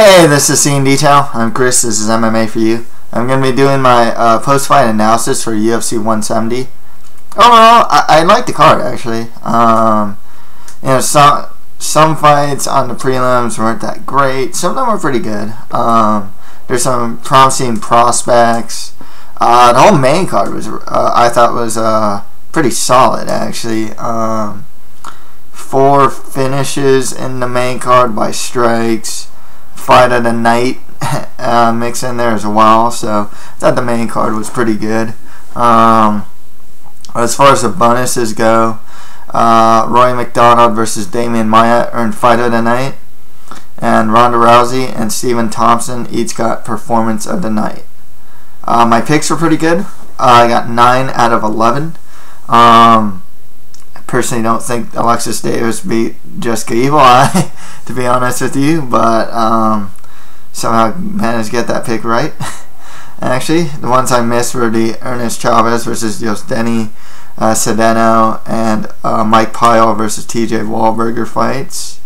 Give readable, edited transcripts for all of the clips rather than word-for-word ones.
Hey, this is Scene Detail. I'm Chris. This is MMA for you. I'm going to be doing my post-fight analysis for UFC 170. Overall, I like the card actually. Some fights on the prelims weren't that great. Some of them were pretty good. There's some promising prospects. The whole main card was I thought was pretty solid actually. 4 finishes in the main card by strikes. Fight of the night mix in there as well, so I thought the main card was pretty good. As far as the bonuses go, Roy McDonald versus Damian Maia earned fight of the night, and Ronda Rousey and Stephen Thompson each got performance of the night. My picks were pretty good. I got 9 out of 11. I personally don't think Alexis Davis beat Jessica Evil Eye, to be honest with you, but somehow managed to get that pick right. Actually, the ones I missed were the Ernest Chavez versus Yosdeni Cedeno and Mike Pyle versus TJ Wahlberger fights.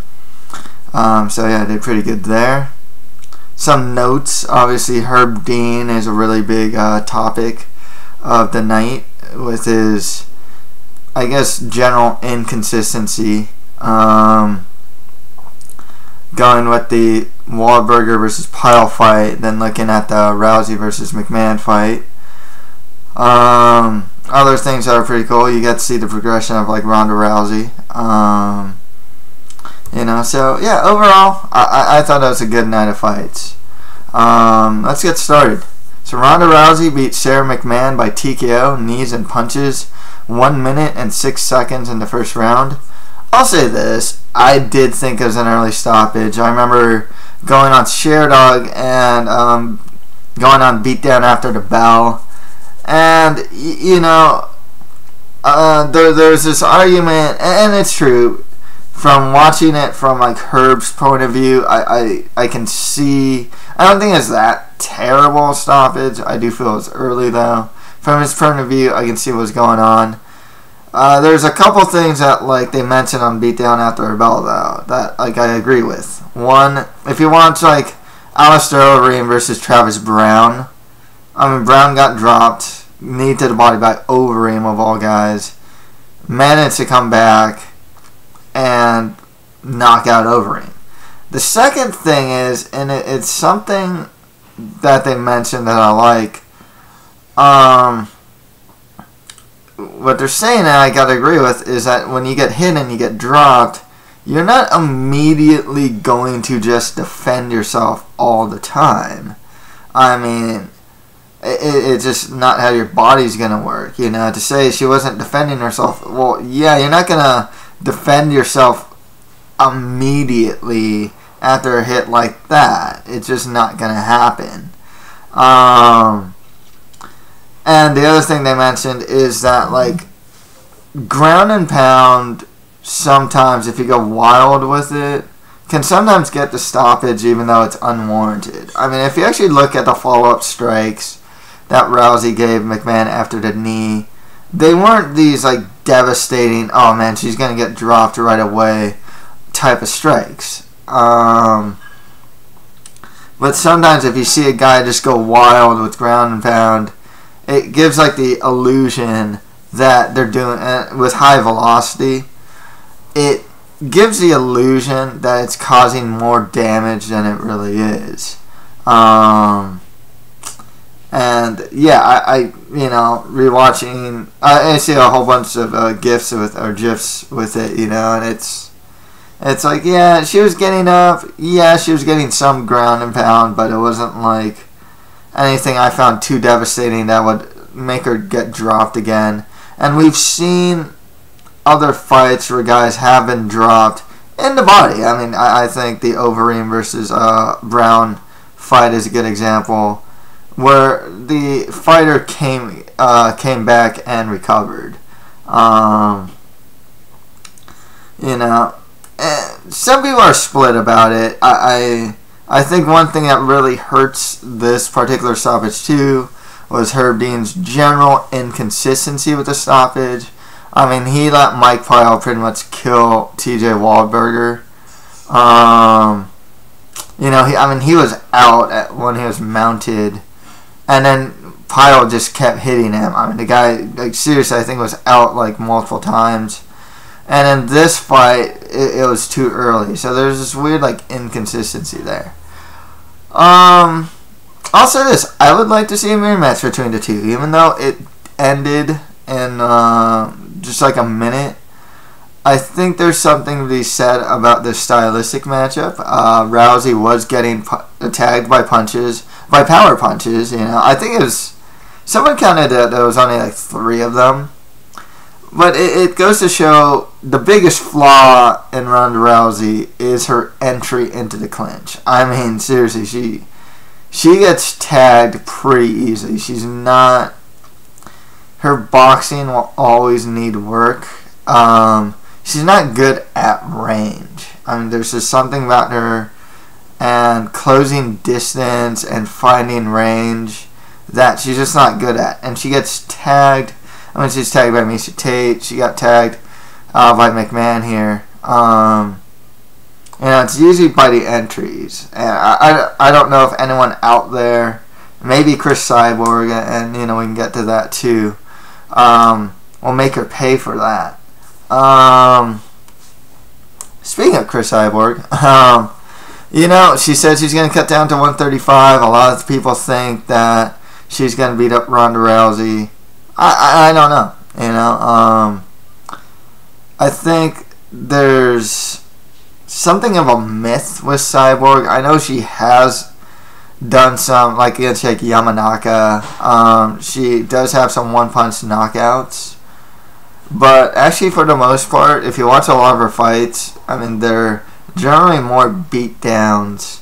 So yeah, I did pretty good there. Some notes, obviously Herb Dean is a really big topic of the night with his, I guess, general inconsistency. Going with the Wahlberger versus Pyle fight, then looking at the Rousey versus McMann fight. Other things that are pretty cool, you get to see the progression of like Ronda Rousey. So yeah, overall, I thought it was a good night of fights. Let's get started. So Ronda Rousey beat Sarah McMann by TKO, knees and punches, 1 minute and 6 seconds in the first round. I'll say this, I did think it was an early stoppage. I remember going on Sherdog and going on Beatdown after the bell. And, there's this argument, and it's true, from watching it from like Herb's point of view, I can see, I don't think it's that terrible stoppage. I do feel it's early though. From his point of view, I can see what's going on. There's a couple things that like they mentioned on Beatdown after a bell though that like I agree with. One, if you watch like Alistair Overeem versus Travis Brown, Brown got dropped, knee to the body by Overeem of all guys, managed to come back and knock out Overeem. The second thing is, and it's something that they mentioned that I like. What they're saying, and I gotta agree with, is that when you get hit and you get dropped, you're not immediately going to just defend yourself all the time. It's just not how your body's gonna work. To say she wasn't defending herself, well, yeah, you're not gonna defend yourself immediately after a hit like that. It's just not gonna happen. And the other thing they mentioned is that, like, ground and pound, sometimes, if you go wild with it, can sometimes get the stoppage even though it's unwarranted. If you actually look at the follow-up strikes that Rousey gave McMahon after the knee, they weren't these, like, devastating, oh man, she's going to get dropped right away type of strikes. But sometimes if you see a guy just go wild with ground and pound, it gives like the illusion that they're doing with high velocity. It gives the illusion that it's causing more damage than it really is. And yeah, I rewatching, I see a whole bunch of GIFs with it, and it's like, yeah, she was getting up, yeah, she was getting some ground and pound, but it wasn't like anything I found too devastating that would make her get dropped again. And we've seen other fights where guys have been dropped in the body. I think the Overeem versus Brown fight is a good example where the fighter came back and recovered. Some people are split about it. I think one thing that really hurts this particular stoppage too was Herb Dean's general inconsistency with the stoppage. He let Mike Pyle pretty much kill TJ Wahlberger. You know, he was out when he was mounted, and then Pyle just kept hitting him. I mean, the guy, like, seriously, I think was out like multiple times. And in this fight, it was too early. So there's this weird, like, inconsistency there. I'll say this. I would like to see a rematch between the two. Even though it ended in just like a minute, I think there's something to be said about this stylistic matchup. Rousey was getting tagged by power punches. You know, I think it was, someone counted that there was only like 3 of them. But it goes to show the biggest flaw in Ronda Rousey is her entry into the clinch. I mean, seriously, she gets tagged pretty easily. She's not, her boxing will always need work. She's not good at range. I mean, there's just something about her and closing distance and finding range that she's just not good at. And she gets tagged. I mean, she's tagged by Misha Tate. She got tagged by McMann here. You know, it's usually by the entries. And I don't know if anyone out there, maybe Chris Cyborg, and you know, we can get to that too, will make her pay for that. Speaking of Chris Cyborg, you know, she said she's going to cut down to 135. A lot of people think that she's going to beat up Ronda Rousey. I don't know. You know, I think there's something of a myth with Cyborg. I know she has done some, like against like Yamanaka. She does have some one-punch knockouts. But actually, for the most part, if you watch a lot of her fights, I mean, they're generally more beatdowns.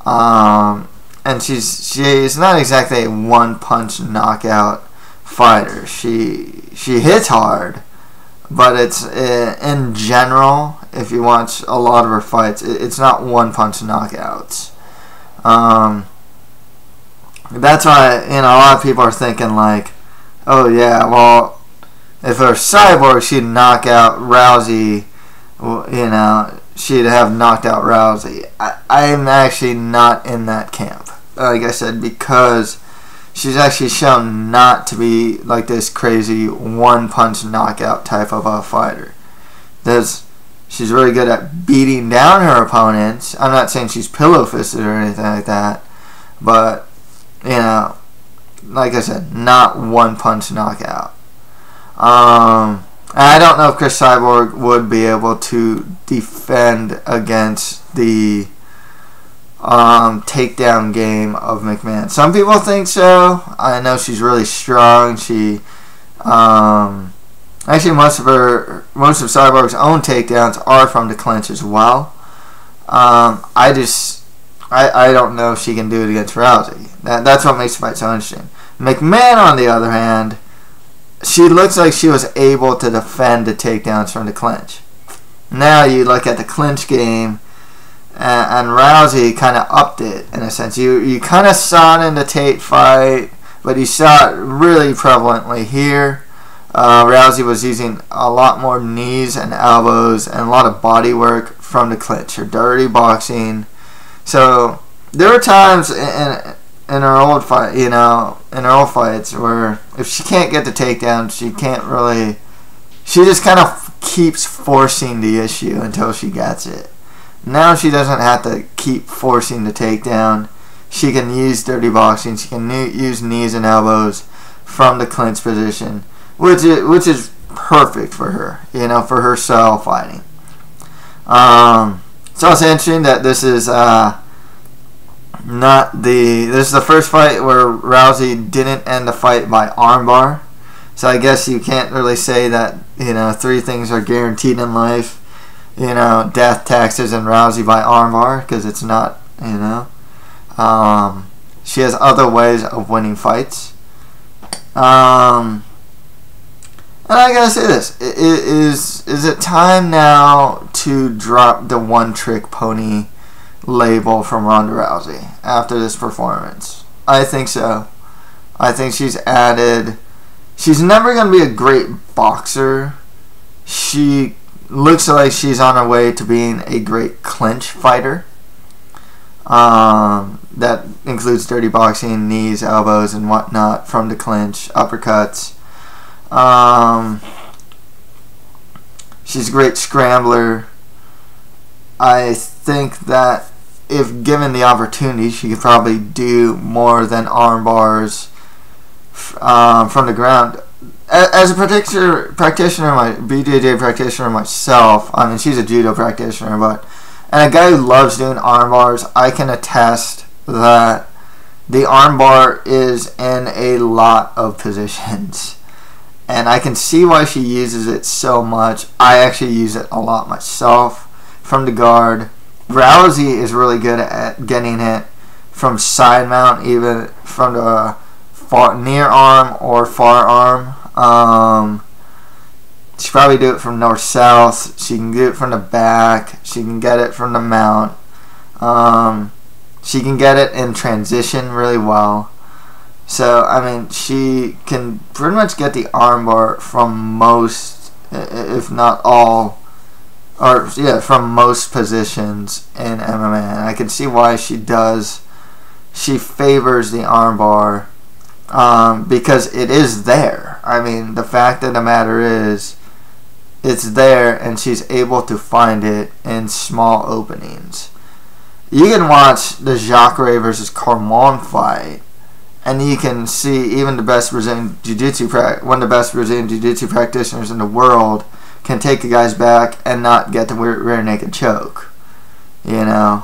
And she's not exactly a one-punch knockout fighter. She hits hard, but it's in general, if you watch a lot of her fights, it's not one-punch knockouts. That's why, you know, a lot of people are thinking like, oh yeah, well, if her Cyborg, she'd knock out Rousey, you know, she'd have knocked out Rousey. I'm actually not in that camp, like I said, because she's actually shown not to be like this crazy one-punch knockout type of a fighter. She's really good at beating down her opponents. I'm not saying she's pillow-fisted or anything like that, but, you know, like I said, not one-punch knockout. I don't know if Chris Cyborg would be able to defend against the takedown game of McMann. Some people think so. I know she's really strong. She actually most of Cyborg's own takedowns are from the clinch as well. I don't know if she can do it against Rousey. That's what makes the fight so interesting. McMann, on the other hand, she looks like she was able to defend the takedowns from the clinch. Now you look at the clinch game, and Rousey kind of upped it in a sense. You kind of saw it in the Tate fight, but you saw it really prevalently here. Rousey was using a lot more knees and elbows and a lot of body work from the clinch, her dirty boxing. So there were times in her old fight, you know, in her old fights where if she can't get the takedown, she just kind of keeps forcing the issue until she gets it. Now she doesn't have to keep forcing the takedown. She can use dirty boxing. She can use knees and elbows from the clinch position, which is perfect for her, you know, for her style of fighting. It's also interesting that this is this is the first fight where Rousey didn't end the fight by armbar. So I guess you can't really say that, you know, 3 things are guaranteed in life. You know, death, taxes, and Rousey by armbar, because it's not, you know. She has other ways of winning fights. And I gotta say this, is it time now to drop the one-trick pony label from Ronda Rousey after this performance? I think so. I think she's never going to be a great boxer. She looks like she's on her way to being a great clinch fighter. That includes dirty boxing, knees, elbows, and whatnot from the clinch, uppercuts. She's a great scrambler. I think that if given the opportunity, she could probably do more than arm bars from the ground. As a practitioner, BJJ practitioner myself, I mean, she's a judo practitioner, and a guy who loves doing arm bars, I can attest that the arm bar is in a lot of positions. And I can see why she uses it so much. I actually use it a lot myself from the guard. Rousey is really good at getting it from side mount, even from the near arm or far arm. She probably do it from north-south. She can do it from the back. She can get it from the mount. She can get it in transition really well. So, I mean, she can pretty much get the armbar from most, if not all, from most positions in MMA. And I can see why she does. She favors the armbar because it is there. I mean, the fact of the matter is, it's there, and she's able to find it in small openings. You can watch the Jacare versus Carmon fight, and you can see even the best Brazilian Jiu-Jitsu, one of the best Brazilian Jiu-Jitsu practitioners in the world, can take a guy's back and not get the rear naked choke. You know,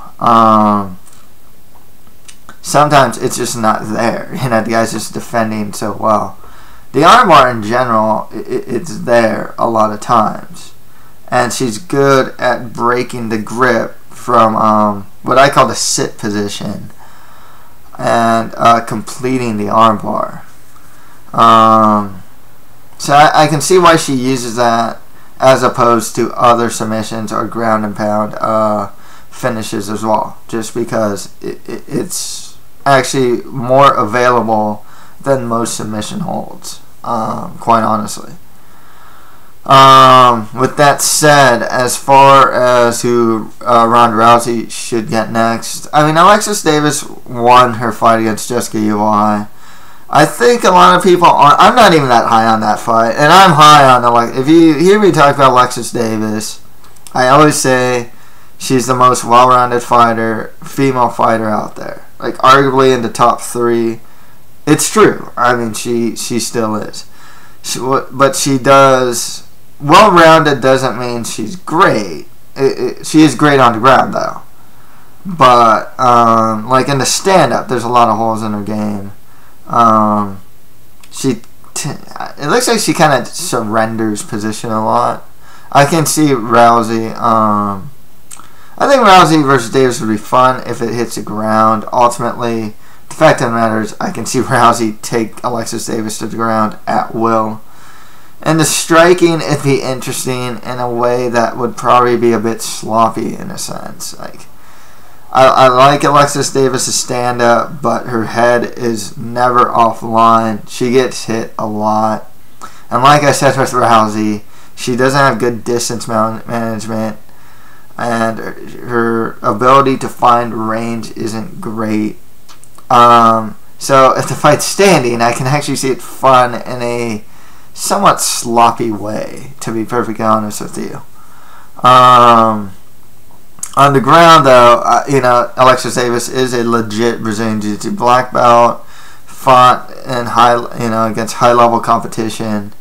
sometimes it's just not there. You know, the guy's just defending so well. The armbar in general, it's there a lot of times, and she's good at breaking the grip from what I call the sit position and completing the armbar. So I can see why she uses that as opposed to other submissions or ground and pound finishes as well, just because it's actually more available than most submission holds, quite honestly. With that said, as far as who Ronda Rousey should get next, I mean, Alexis Davis won her fight against Jessica Ui. I think a lot of people aren't. I'm not even that high on that fight, and I'm high on if you hear me talk about Alexis Davis, I always say she's the most well-rounded female fighter out there. Like, arguably in the top 3. It's true. I mean, she still is. But she does... Well-rounded doesn't mean she's great. She is great on the ground, though. But, like in the stand-up, there's a lot of holes in her game. It looks like she kind of surrenders position a lot. I can see Rousey... I think Rousey versus Davis would be fun if it hits the ground. Ultimately, the fact of the matter is, I can see Rousey take Alexis Davis to the ground at will. And the striking, it'd be interesting in a way that would probably be a bit sloppy in a sense. Like, I like Alexis Davis' stand-up, but her head is never offline. She gets hit a lot. And like I said with Rousey, she doesn't have good distance management. And her ability to find range isn't great. So if the fight's standing, I can actually see it fun in a somewhat sloppy way, to be perfectly honest with you. On the ground, though, Alexis Davis is a legit Brazilian Jiu-Jitsu black belt, fought in against high-level competition,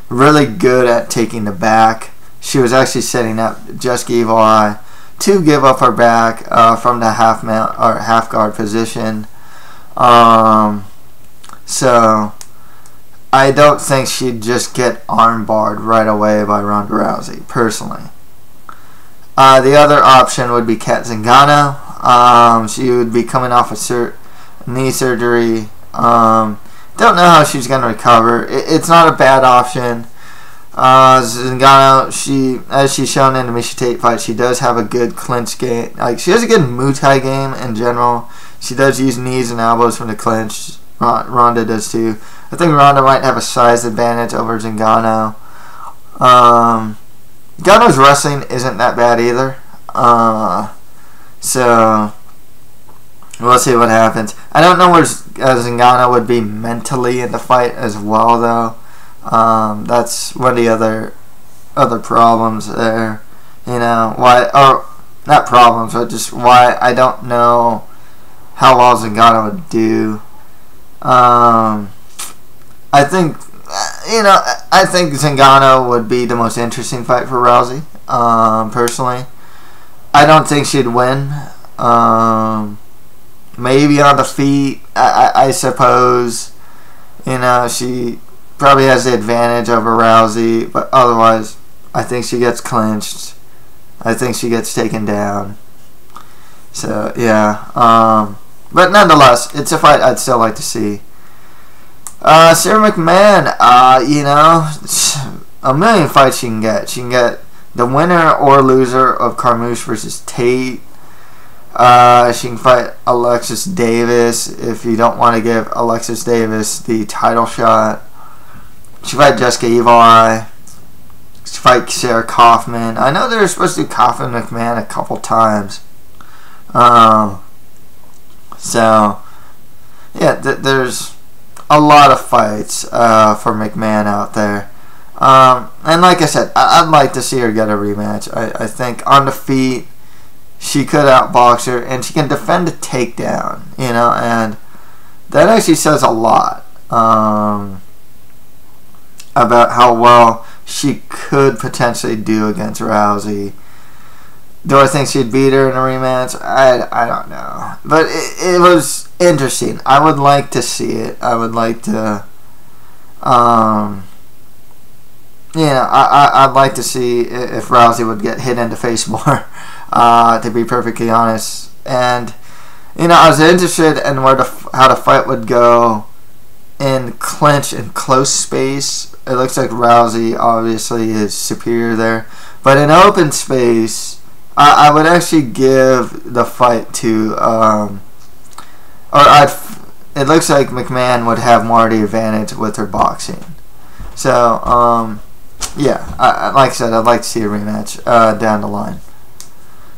really good at taking the back. She was actually setting up Jessica Ui to give up her back from the half guard position. So I don't think she'd just get armbarred right away by Ronda Rousey, personally. The other option would be Kat Zingano. She would be coming off a knee surgery. Don't know how she's going to recover. It's not a bad option. Zingano, as she's shown in the Miesha Tate fight, she does have a good clinch game. Like, she has a good Muay Thai game in general. She does use knees and elbows from the clinch. Ronda does too. I think Ronda might have a size advantage over Zingano. Zingano's wrestling isn't that bad either. So we'll see what happens. I don't know where Zingano would be mentally in the fight as well, though. That's one of the other problems there. You know, why, or not problems, but just why I don't know how well Zingano would do. I think, I think Zingano would be the most interesting fight for Rousey, personally. I don't think she'd win. Maybe on the feet, I suppose. She probably has the advantage over Rousey, but otherwise, I think she gets clinched. I think she gets taken down. So, yeah. But nonetheless, it's a fight I'd still like to see. Sarah McMann, a million fights she can get. She can get the winner or loser of Carmouche versus Tate. She can fight Alexis Davis if you don't want to give Alexis Davis the title shot. She can fight Jessica Evil. She can fight Sarah Kaufman. I know they were supposed to do Kaufman McMahon a couple times. So, yeah, there's a lot of fights for McMahon out there. And like I said, I'd like to see her get a rematch. I think on the feet, she could outbox her, and she can defend a takedown, and that actually says a lot about how well she could potentially do against Rousey. Do I think she'd beat her in a rematch? I don't know. But it was interesting. I would like to see it. I would like to, I'd like to see if Rousey would get hit in the face more, to be perfectly honest. And, I was interested in how the fight would go in clinch and close space. It looks like Rousey obviously is superior there. But in open space, I would actually give the fight to, it looks like McMahon would have more of the advantage with her boxing. So, yeah, like I said, I'd like to see a rematch down the line.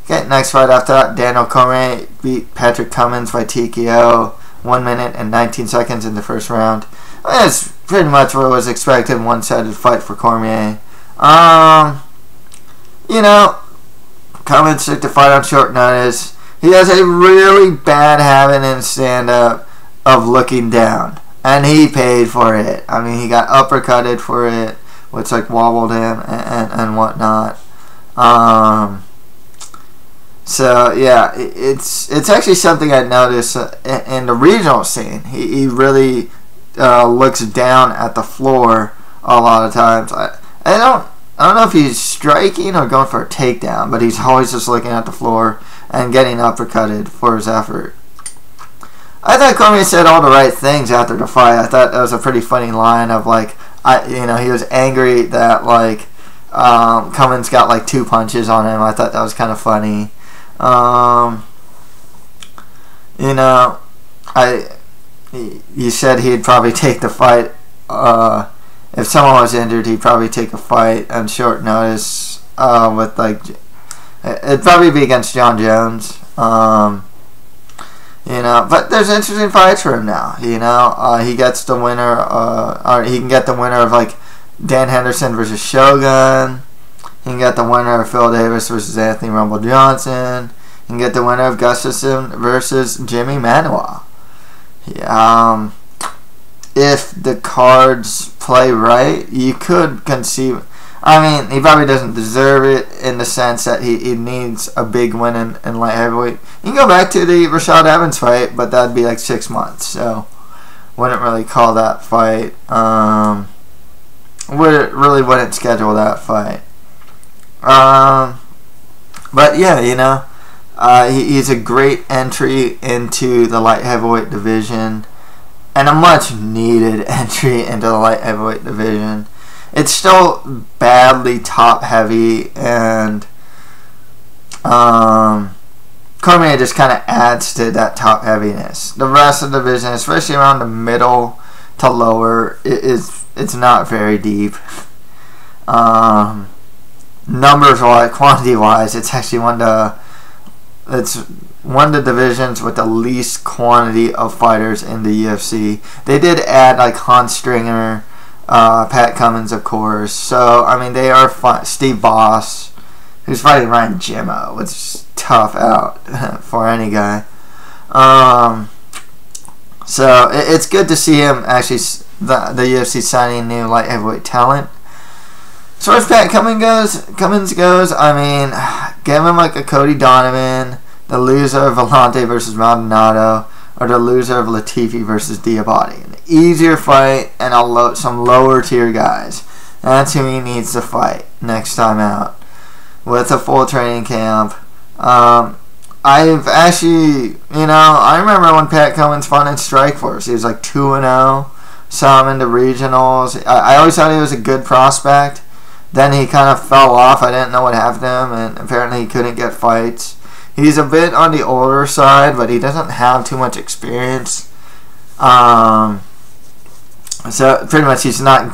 Okay, next fight after that, Daniel Cormier beat Patrick Cummins by TKO, 1 minute and 19 seconds in the first round. That's pretty much what was expected, one-sided fight for Cormier. Cummins took the fight on short notice. He has a really bad habit in stand-up of looking down, and he paid for it. I mean, he got uppercutted for it, which wobbled him and whatnot. So yeah, it's actually something I noticed in the regional scene. He really looks down at the floor a lot of times. I don't know if he's striking or going for a takedown, but he's always just looking at the floor and getting uppercutted for his effort. I thought Cormier said all the right things after the fight. I thought that was a pretty funny line of he was angry that Cummins got 2 punches on him. I thought that was kind of funny. He said he'd probably take the fight. If someone was injured, he'd probably take a fight on short notice. It'd probably be against John Jones. But there's interesting fights for him now. He gets the winner, or he can get the winner of Dan Henderson versus Shogun. He can get the winner of Phil Davis versus Anthony Rumble Johnson. He can get the winner of Gustafsson versus Jimmy Manuwa. If the cards play right, you could conceive. I mean, he probably doesn't deserve it in the sense that he needs a big win in light heavyweight. You can go back to the Rashad Evans fight, but that'd be 6 months, so wouldn't really call that fight. Wouldn't schedule that fight. But yeah, he's a great entry into the light heavyweight division, and a much needed entry into the light heavyweight division. It's still badly top heavy, and Cormier just kind of adds to that top heaviness. The rest of the division, especially around the middle to lower, it's not very deep. Numbers wise, quantity wise, it's actually one of the divisions with the least quantity of fighters in the UFC. They did add like Hans Stringer, Pat Cummins, of course. So I mean, they are Steve Boss, who's fighting Ryan Jimmo, which is tough out for any guy. So it's good to see him actually, the UFC signing new light heavyweight talent. As far as Pat Cummins goes, I mean, give him like a Cody Donovan, the loser of Vellante versus Maldonado, or the loser of Latifi versus Diabate. An easier fight and some lower tier guys. That's who he needs to fight next time out with a full training camp. I've actually, I remember when Pat Cummins fought in Strikeforce. He was like 2-0. Saw him in the regionals. I always thought he was a good prospect. Then he kind of fell off. I didn't know what happened to him, and apparently he couldn't get fights. He's a bit on the older side, but he doesn't have too much experience. So pretty much he hasn't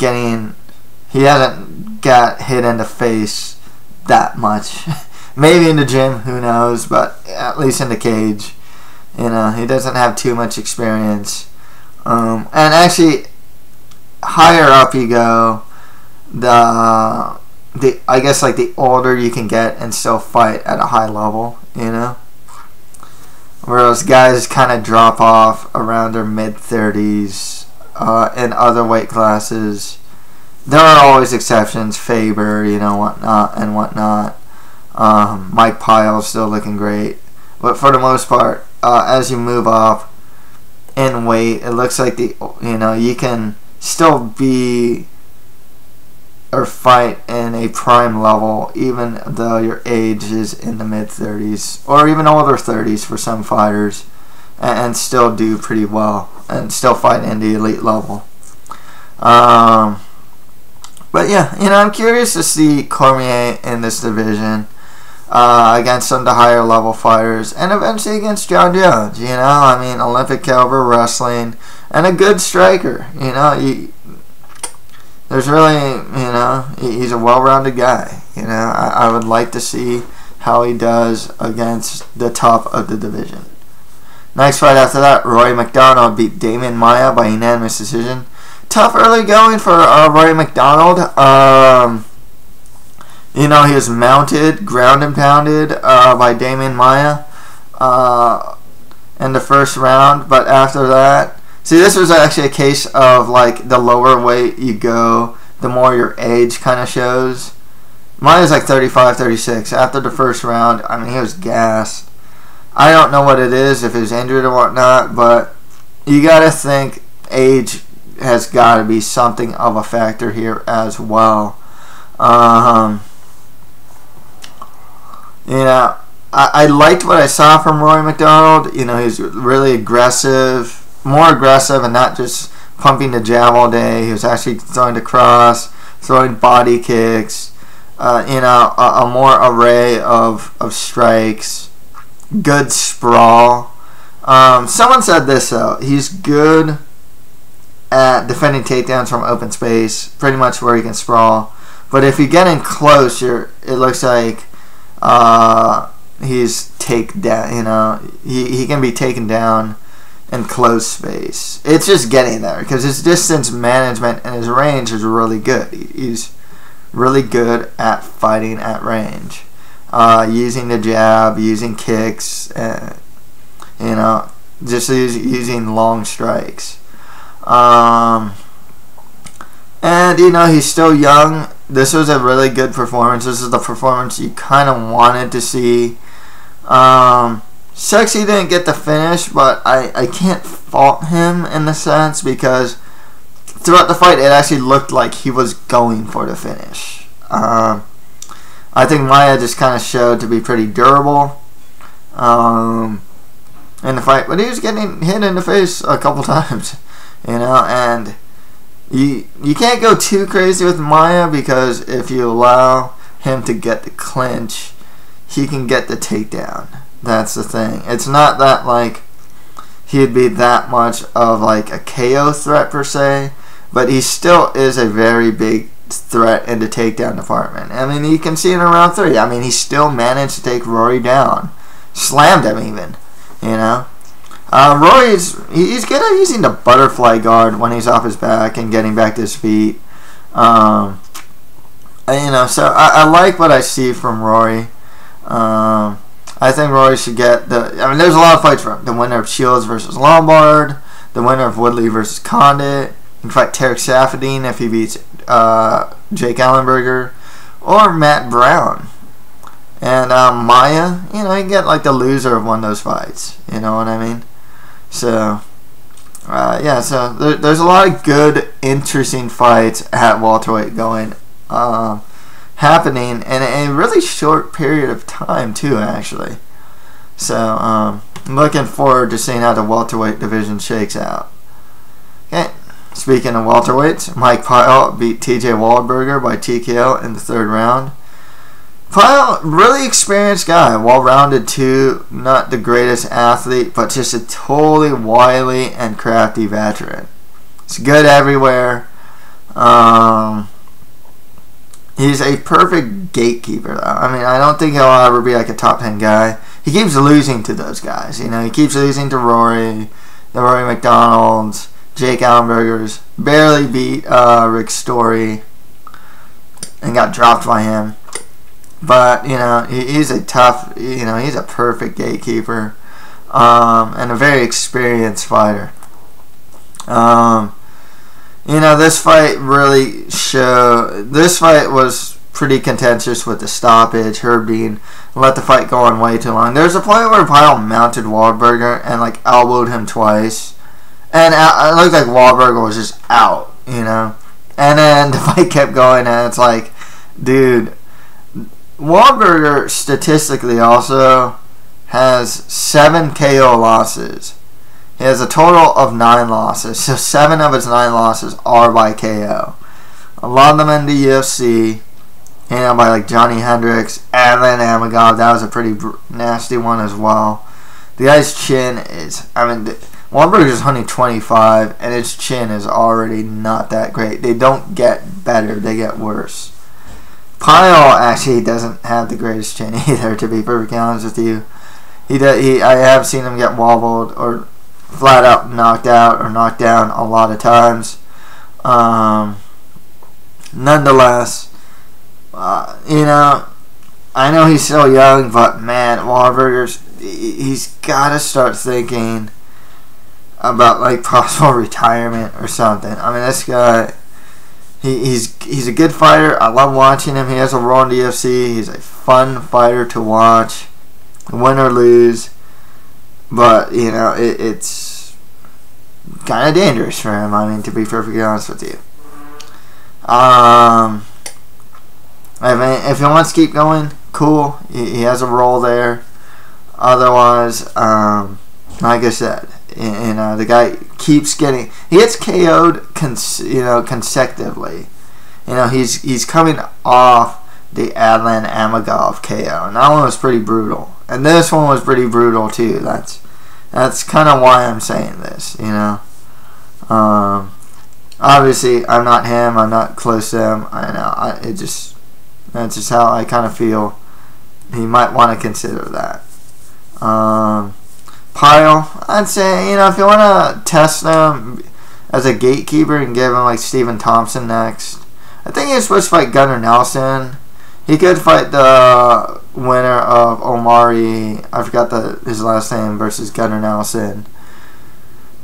got hit in the face that much. Maybe in the gym, who knows, but at least in the cage. He doesn't have too much experience. And actually, higher up you go, I guess like the older you can get and still fight at a high level, whereas guys kind of drop off around their mid-30s in other weight classes. There are always exceptions, Faber, whatnot. Mike Pyle's still looking great, but for the most part, as you move up in weight, it looks like you can still be or fight in a prime level even though your age is in the mid-30s or even older 30s for some fighters, and still do pretty well and still fight in the elite level. But yeah, I'm curious to see Cormier in this division against some of the higher level fighters, and eventually against John Jones. I mean, Olympic caliber wrestling and a good striker. There's really, he's a well-rounded guy. I would like to see how he does against the top of the division. Next fight after that, Rory McDonald beat Damian Maia by unanimous decision. Tough early going for Rory McDonald. He was mounted, ground and pounded by Damian Maia in the first round, but after that, see, this was actually a case of like the lower weight you go, the more your age kind of shows. Maia's like 35, 36. After the first round, I mean, he was gassed. I don't know what it is, if he was injured or whatnot, but you got to think age has got to be something of a factor here as well. I liked what I saw from Rory McDonald. He's really aggressive, more aggressive, and not just pumping the jab all day. He was actually throwing the cross, throwing body kicks, a more array of strikes, good sprawl. Someone said this though, he's good at defending takedowns from open space, pretty much where he can sprawl. But if you get in close, it looks like he's down. He can be taken down in close space. It's just getting there because his distance management and his range is really good. He's really good at fighting at range, using the jab, using kicks, just using long strikes. And he's still young. This was a really good performance. This is the performance you kind of wanted to see. Sexy didn't get the finish, but I can't fault him in the sense because throughout the fight it actually looked like he was going for the finish. I think Maia just kind of showed to be pretty durable in the fight, but he was getting hit in the face a couple times, and you can't go too crazy with Maia because if you allow him to get the clinch, he can get the takedown. That's the thing. It's not that like he'd be that much of like a KO threat per se, but he still is a very big threat in the takedown department. I mean, you can see it in round 3. I mean, he still managed to take Rory down, slammed him even. You know, he's good at using the butterfly guard when he's off his back and getting back to his feet. So I like what I see from Rory. I think Rory should get there's a lot of fights for him. The winner of Shields versus Lombard, the winner of Woodley versus Condit. He can fight Tarek Safadine if he beats Jake Ellenberger, or Matt Brown. And Maya, he can get like the loser of one of those fights. You know what I mean? So, so there's a lot of good, interesting fights at welterweight going, happening in a really short period of time too, actually. So, I'm looking forward to seeing how the welterweight division shakes out. Okay, speaking of welterweights, Mike Pyle beat TJ Waldberger by TKO in the 3rd round. Pyle, really experienced guy, well-rounded too, not the greatest athlete, but just a totally wily and crafty veteran. He's good everywhere. He's a perfect gatekeeper, though. I mean, I don't think he'll ever be like a top 10 guy. He keeps losing to those guys. He keeps losing to Rory, the Rory McDonalds, Jake Ellenbergers. Barely beat Rick Story and got dropped by him. But, he's a tough, he's a perfect gatekeeper, and a very experienced fighter. This fight really this fight was pretty contentious with the stoppage, Herb Dean let the fight go on way too long. There's a point where Pyle mounted Waldberger and, like, elbowed him twice, and it looked like Waldberger was just out, and then the fight kept going, and it's like, dude, Waldberger statistically also has 7 KO losses. He has a total of 9 losses. So 7 of his 9 losses are by KO. A lot of them in the UFC. By like Johnny Hendricks, Adlan Amagov. That was a pretty nasty one as well. The guy's chin is, Waldberger's 125, and his chin is already not that great. They don't get better, they get worse. Pyle actually doesn't have the greatest chin either, to be perfectly honest with you. I have seen him get wobbled or flat out knocked out or knocked down a lot of times. Nonetheless, I know he's still young, but man, he's got to start thinking about like possible retirement or something. This guy. He's a good fighter. I love watching him. He has a role in the UFC. He's a fun fighter to watch, win or lose. But it's kind of dangerous for him. To be perfectly honest with you. If he wants to keep going, cool. He has a role there. Otherwise, like I said, the guy keeps getting, he gets KO'd consecutively. He's coming off the Adlan Amagov KO, and that one was pretty brutal, and this one was pretty brutal too. That's kind of why I'm saying this. Obviously I'm not him, I'm not close to him. I know, that's just how I kind of feel. He might want to consider that. Pyle, I'd say, if you want to test him as a gatekeeper and give him like Stephen Thompson next, I think he's supposed to fight Gunnar Nelson. He could fight the winner of Omari, I forgot his last name, versus Gunnar Nelson.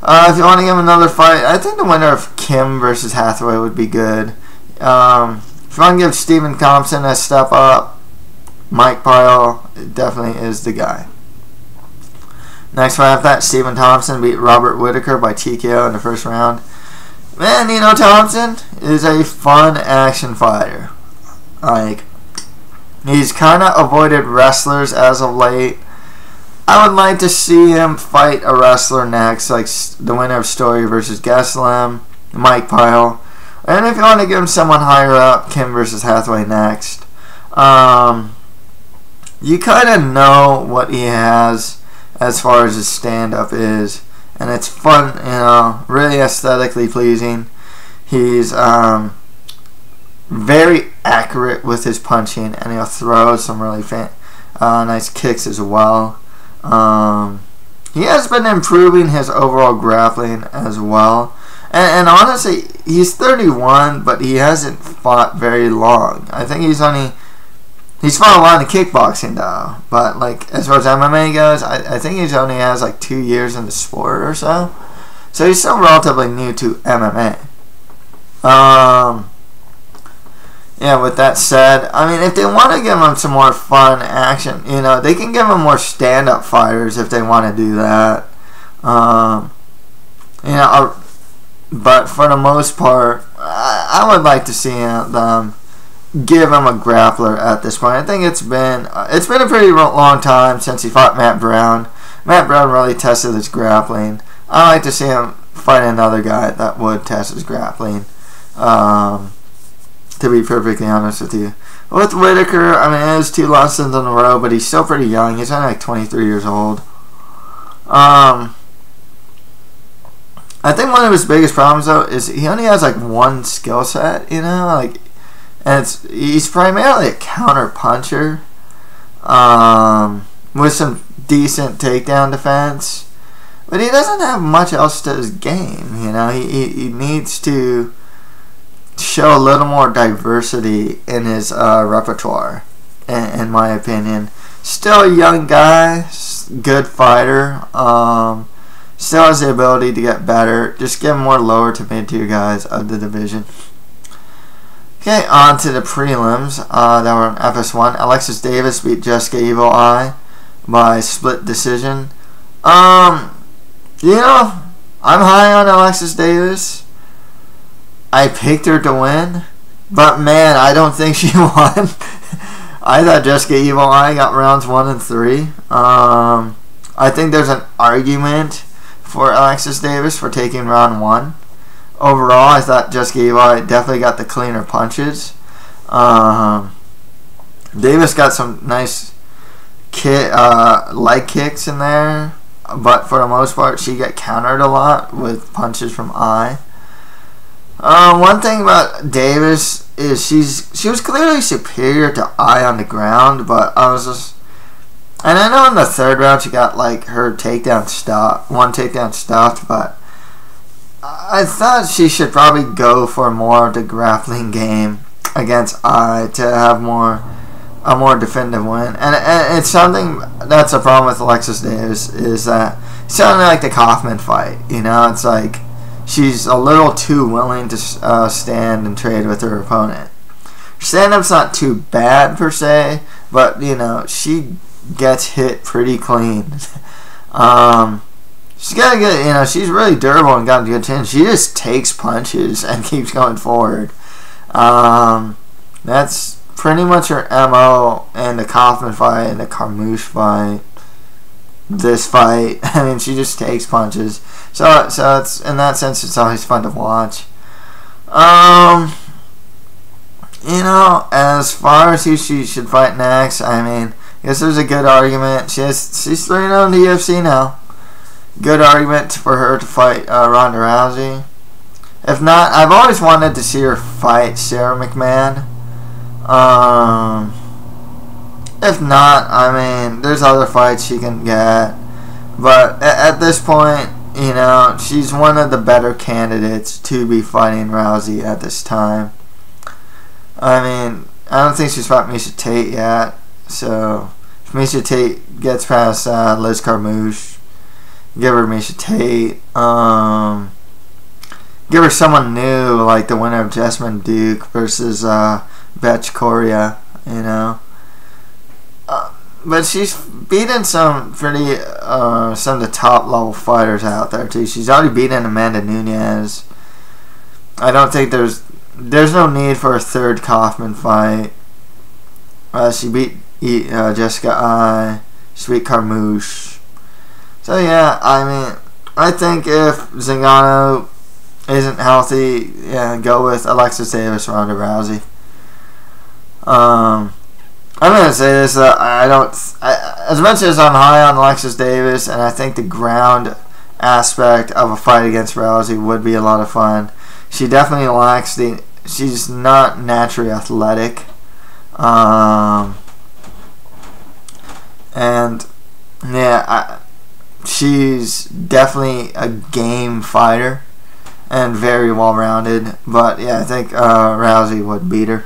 If you want to give him another fight, I think the winner of Kim versus Hathaway would be good. If you want to give Stephen Thompson a step up, Mike Pyle definitely is the guy. Next fight after that, Stephen Thompson beat Robert Whittaker by TKO in the 1st round. Man, Thompson is a fun action fighter. He's kind of avoided wrestlers as of late. I would like to see him fight a wrestler next, like the winner of Story versus Gaslam, Mike Pyle. And if you want to give him someone higher up, Kim versus Hathaway next. You kind of know what he has as far as his stand-up is, and it's fun, really aesthetically pleasing. He's very accurate with his punching, and he'll throw some really nice kicks as well. he has been improving his overall grappling as well. And honestly, he's 31, but he hasn't fought very long. I think he's fought a lot in kickboxing though. But like as far as MMA goes, I think he only has like 2 years in the sport or so. So he's still relatively new to MMA. Yeah, with that said, I mean, if they want to give him some more fun action, you know, they can give him more stand-up fighters if they want to do that. You know, but for the most part, I would like to see them give him a grappler at this point. I think it's been a pretty long time since he fought Matt Brown. Matt Brown really tested his grappling. I like to see him fight another guy that would test his grappling. To be perfectly honest with you. With Whitaker, I mean, it was 2 losses in a row, but he's still pretty young. He's only like 23 years old. I think one of his biggest problems, though, is he only has like one skill set, you know? Like, and he's primarily a counter puncher with some decent takedown defense. But he doesn't have much else to his game, you know? He needs to show a little more diversity in his repertoire, in my opinion. Still a young guy, good fighter, still has the ability to get better. Just give him more lower to mid-tier guys of the division. Okay, on to the prelims that were on FS1. Alexis Davis beat Jessica Evil Eye by split decision. You know, I'm high on Alexis Davis. I picked her to win, but man, I don't think she won. I thought Jessica Evil Eye got rounds 1 and 3. I think there's an argument for Alexis Davis for taking round 1. Overall, I thought Jessica Evil Eye definitely got the cleaner punches. Davis got some nice leg kicks in there, but for the most part, she got countered a lot with punches from Eye. One thing about Davis is she was clearly superior to Eye on the ground, but and I know in the 3rd round she got like her takedown stopped, one takedown stopped, but I thought she should probably go for more of the grappling game against Eye to have a more definitive win. And it's something that's a problem with Alexis Davis is that it's something like the Kaufman fight, you know, it's like she's a little too willing to stand and trade with her opponent. Her stand-up's not too bad per se, but you know she gets hit pretty clean. She's got a good, you know, she's really durable and got a good chin. She just takes punches and keeps going forward. That's pretty much her MO in the Kaufman fight and the Carmouche fight. This fight, I mean, she just takes punches. So it's in that sense, it's always fun to watch. You know, as far as who she should fight next, I mean, I guess there's a good argument. She's 3-0 in the UFC now. Good argument for her to fight Ronda Rousey. If not, I've always wanted to see her fight Sarah McMann. If not, I mean, there's other fights she can get. But at this point, you know, she's one of the better candidates to be fighting Rousey at this time. I mean, I don't think she's fought Miesha Tate yet. So, if Miesha Tate gets past Liz Carmouche, give her Miesha Tate. Give her someone new, like the winner of Jessamine Duke versus Betch Coria, you know. But she's beaten some pretty, some of the top level fighters out there too. She's already beaten Amanda Nunes. I don't think there's no need for a 3rd Kaufman fight. She beat Jessica Eye. She beat Carmouche. So yeah, I mean, I think if Zingano isn't healthy, yeah, go with Alexis Davis, Ronda Rousey. I'm gonna say this: as much as I'm high on Alexis Davis, and I think the ground aspect of a fight against Rousey would be a lot of fun. She definitely lacks she's not naturally athletic, and yeah, she's definitely a game fighter and very well-rounded. But yeah, I think Rousey would beat her.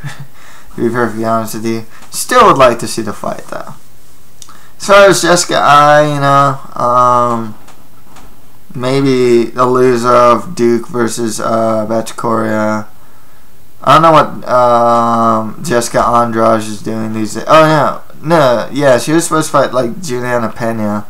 To be perfectly honest with you, still would like to see the fight though. As far as Jessica Eye, maybe the loser of Duke versus Bachkoria. I don't know what Jessica Andrade is doing these days. Oh no, yeah, she was supposed to fight like Juliana Pena.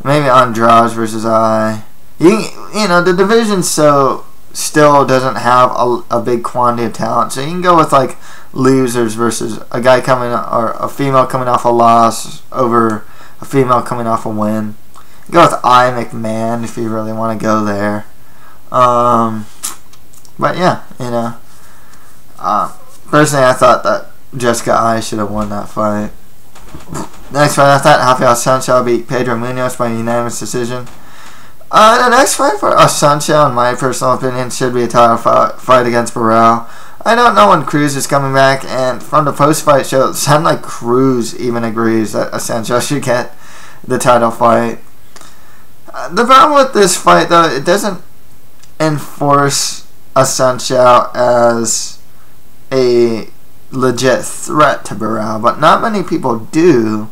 Maybe Andrade versus Eye. The division still doesn't have a big quantity of talent, so you can go with like losers versus a guy coming or a female coming off a loss over a female coming off a win. Go with McMann if you really want to go there. But yeah, personally, I thought that Jessica Eye should have won that fight. Next fight, I thought Rafael Sancho beat Pedro Munoz by unanimous decision. The next fight for Sancho, in my personal opinion, should be a title fight against Burrell. I don't know when Cruz is coming back, and from the post-fight show, it sounded like Cruz even agrees that Sancho should get the title fight. The problem with this fight, though, it doesn't enforce Sancho as a legit threat to Burrell, but not many people do.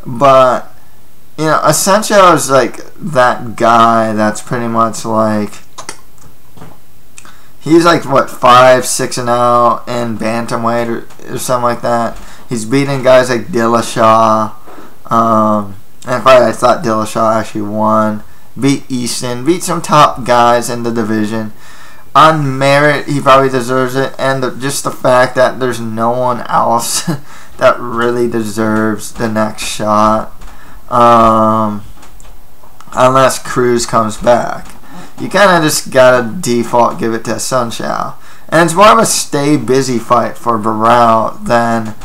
But Sancho is like that guy that's pretty much like, he's like what 5-6-0 in bantamweight or something like that. He's beating guys like Dillashaw. In fact, I thought Dillashaw actually won. Beat Easton. Beat some top guys in the division. On merit, he probably deserves it, and just the fact that there's no one else that really deserves the next shot, unless Cruz comes back. You kind of just gotta default give it to Sancho, and it's more of a stay busy fight for Burrell than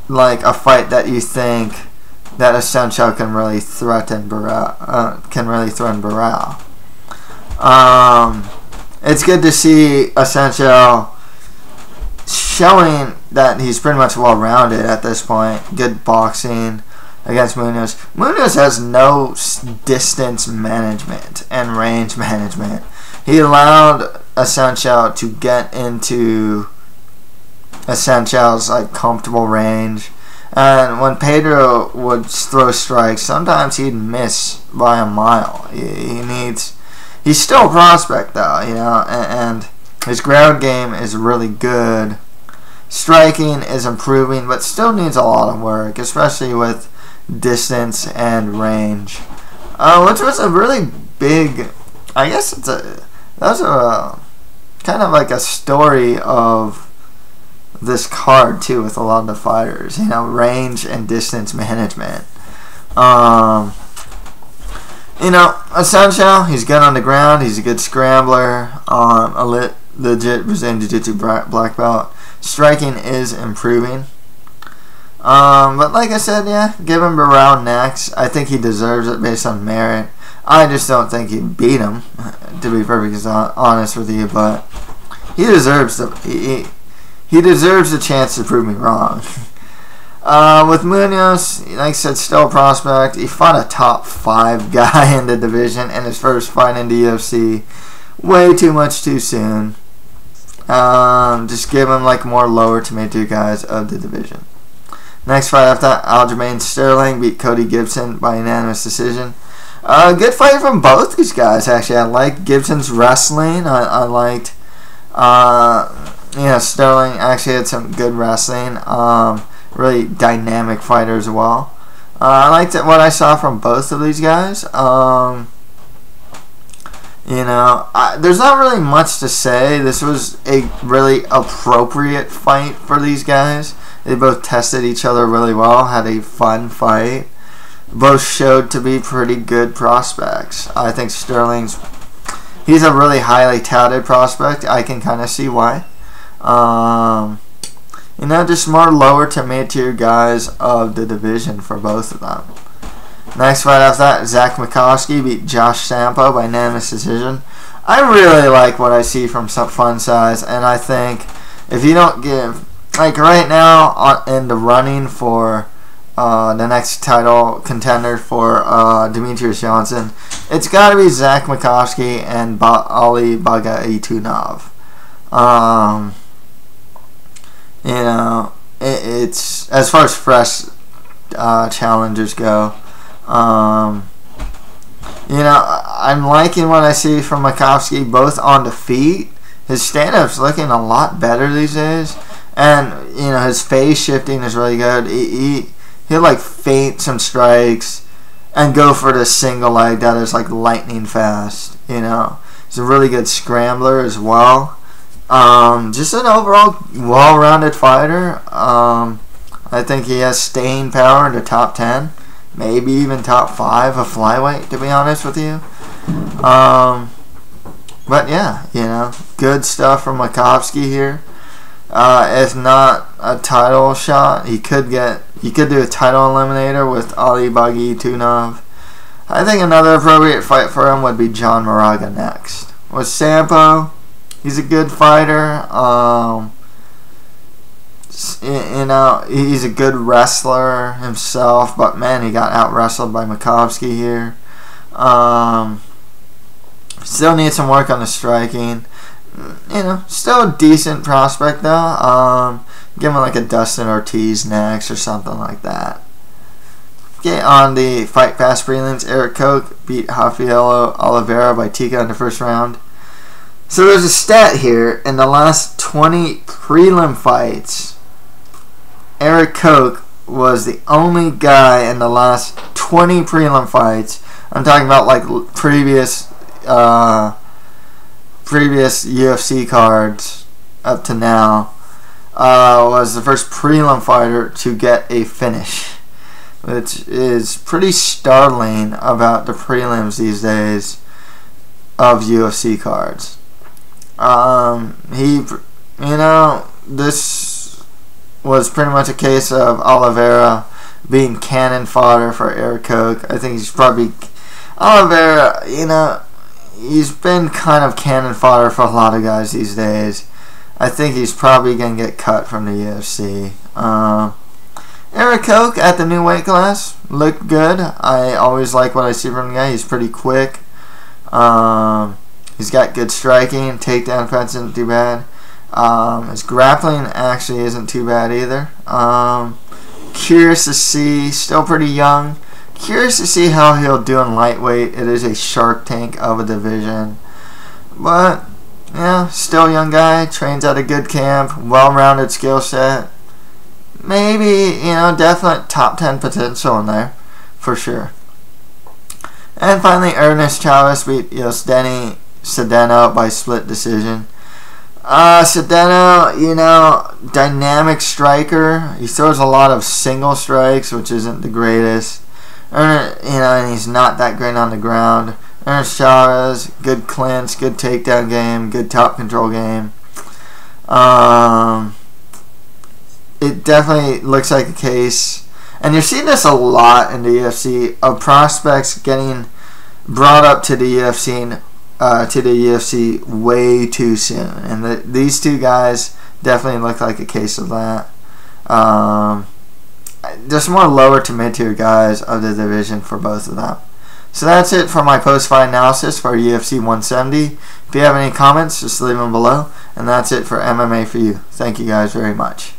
like a fight that you think that Sancho can really threaten Burrell. It's good to see Sancho showing that he's pretty much well-rounded at this point. Good boxing against Munoz. Munoz has no distance management and range management. He allowed Sancho to get into Sancho's like comfortable range, and when Pedro would throw strikes, sometimes he'd miss by a mile. He's still a prospect though, and his ground game is really good. Striking is improving, but still needs a lot of work, especially with distance and range. Which was a really big, I guess that was a kind of like a story of this card too, with a lot of the fighters, range and distance management. Sancho, he's good on the ground. He's a good scrambler. A legit Brazilian Jiu-Jitsu black belt. Striking is improving. But like I said, yeah, give him Burrell next. I think he deserves it based on merit. I just don't think he'd beat him, to be perfectly honest with you. But he deserves he deserves a chance to prove me wrong. With Munoz, like I said, still a prospect. He fought a top 5 guy in the division in his first fight in the UFC. Way too much too soon. Just give him like more lower to mid-tier guys of the division. Next fight after that, Aljamain Sterling beat Cody Gibson by unanimous decision. Good fight from both these guys, actually. I liked Gibson's wrestling. I liked, Sterling actually had some good wrestling. Really dynamic fighter as well. I liked what I saw from both of these guys. There's not really much to say. This was a really appropriate fight for these guys. They both tested each other really well, had a fun fight. Both showed to be pretty good prospects. I think he's a really highly touted prospect. I can kind of see why. Just more lower to mid-tier guys of the division for both of them. Next fight after that, Zach Mikowski beat Josh Sampo by unanimous decision. I really like what I see from some Fun Size, and I think if you don't give, like right now in the running for the next title contender for Demetrius Johnson, it's got to be Zach Makovsky and Ali Bagaitunov. You know, it's as far as fresh challengers go. You know, I'm liking what I see from Makovsky both on the feet. His stand-up's looking a lot better these days, and you know his phase shifting is really good. He'll like feint some strikes and go for the single leg that is like lightning fast. You know, he's a really good scrambler as well. Just an overall well-rounded fighter. I think he has staying power in the top 10, maybe even top 5 of flyweight, to be honest with you. But yeah, you know, good stuff from Makovsky here. If not a title shot, he could do a title eliminator with Ali Bagaitunov. I think another appropriate fight for him would be John Moraga next. With Sampo, he's a good fighter. You know, he's a good wrestler himself, but man, he got out wrestled by Makovsky here. Still needs some work on the striking. You know, still a decent prospect though. Give him like a Dustin Ortiz next or something like that. Okay, on the Fight Pass prelims, Eric Koch beat Rafael Oliveira by TKO in the first round. So there's a stat here. In the last 20 prelim fights, Eric Koch was the only guy in the last 20 prelim fights. I'm talking about like previous UFC cards up to now. Was the first prelim fighter to get a finish, which is pretty startling about the prelims these days of UFC cards. You know, this was pretty much a case of Oliveira being cannon fodder for Eric Koch. I think he's probably Oliveira. You know, he's been kind of cannon fodder for a lot of guys these days. I think he's probably going to get cut from the UFC. Eric Koch at the new weight class looked good. I always like what I see from the guy. He's pretty quick. He's got good striking. Takedown defense isn't too bad. His grappling actually isn't too bad either. Curious to see. Still pretty young. Curious to see how he'll do in lightweight. It is a Shark Tank of a division. But, yeah, still young guy. Trains at a good camp. Well-rounded skill set. Maybe, you know, definite top 10 potential in there. For sure. And finally, Ernest Chavez beat Yosdeni Cedeno by split decision. Cedeno, you know, dynamic striker. He throws a lot of single strikes, which isn't the greatest. You know, and he's not that great on the ground. Ernest Chavez, good clinch, good takedown game, good top control game. It definitely looks like a case, and you're seeing this a lot in the UFC, of prospects getting brought up to the UFC way too soon, and these two guys definitely look like a case of that. There's more lower to mid-tier guys of the division for both of them. So that's it for my post-fight analysis for UFC 170. If you have any comments, just leave them below. And that's it for MMA for you. Thank you guys very much.